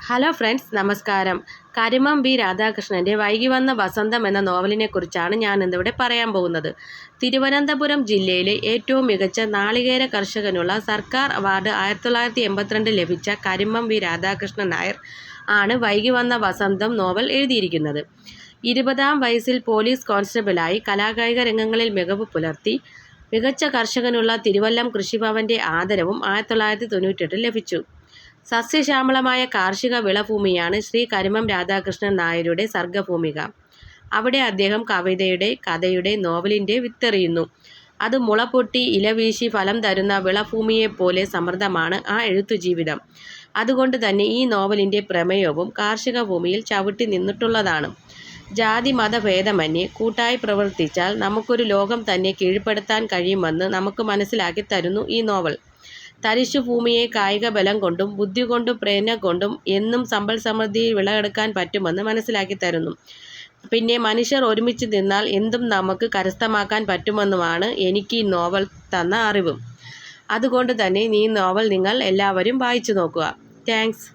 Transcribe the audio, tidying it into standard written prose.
Hello friends, നമസ്കാരം. കരിമം B രാധാകൃഷ്ണൻ്റെ വൈകി വന്ന വസന്തം എന്ന നോവലിനെക്കുറിച്ചാണ് ഞാൻ ഇന്നിവിടെ പറയാൻ പോകുന്നത്. തിരുവനന്തപുരം ജില്ലയിലെ ഏറ്റവും മികച്ച നാളികേര കർഷകനുള്ള സർക്കാർ അവാർഡ് 1982 ലഭിച്ച കരിമം ബി രാധാകൃഷ്ണൻ നായർ ആണ് വൈകി വന്ന വസന്തം നോവൽ എഴുതിയിരിക്കുന്നത്. 20-ാം വയസ്സിൽ പോലീസ് കോൺസ്റ്റബിളായി കലാകായിക രംഗങ്ങളിൽ മികവ് പുലർത്തി. മികച്ച കർഷകനുള്ള തിരുവല്ലം കൃഷിഭവൻ്റെ ആദരവും 1998 ലഭിച്ചു. സസ്യശ്യാമളമായ കാർഷിക വിളഭൂമിയാണ് ശ്രീ കരിമം രാധാകൃഷ്ണൻ നായരുടെ സർഗഭൂമിക. അവിടെ അദ്ദേഹം കവിതയുടെ, കഥയുടെ, നോവലിൻ്റെ വിത്തെറിയുന്നു. അത് മുളപൊട്ടി ഇലവീശി ഫലം തരുന്ന വിളഭൂമിയെപ്പോലെ സമൃദ്ധമാണ് ആ എഴുത്തുജീവിതം. അതുകൊണ്ട് തന്നെ ഈ നോവലിൻ്റെ പ്രമേയവും കാർഷിക ഭൂമിയിൽ ചവിട്ടി നിന്നിട്ടുള്ളതാണ്. ജാതി മത ഭേദമന്യേ കൂട്ടായി പ്രവർത്തിച്ചാൽ നമുക്കൊരു ലോകം തന്നെ കീഴ്പ്പെടുത്താൻ കഴിയുമെന്ന് നമുക്ക് മനസ്സിലാക്കി തരുന്നു ഈ നോവൽ. തരിശുഭൂമിയെ കായിക ബലം കൊണ്ടും ബുദ്ധി കൊണ്ടും പ്രേരണ കൊണ്ടും എന്നും സമ്പൽ സമൃദ്ധിയിൽ വിളവെടുക്കാൻ പറ്റുമെന്ന് മനസ്സിലാക്കി തരുന്നു. പിന്നെ മനുഷ്യർ ഒരുമിച്ച് നിന്നാൽ എന്തും നമുക്ക് കരസ്ഥമാക്കാൻ പറ്റുമെന്നുമാണ് എനിക്ക് ഈ നോവൽ തന്ന അറിവും. അതുകൊണ്ട് തന്നെ ഈ നോവൽ നിങ്ങൾ എല്ലാവരും വായിച്ചു നോക്കുക. താങ്ക്സ്.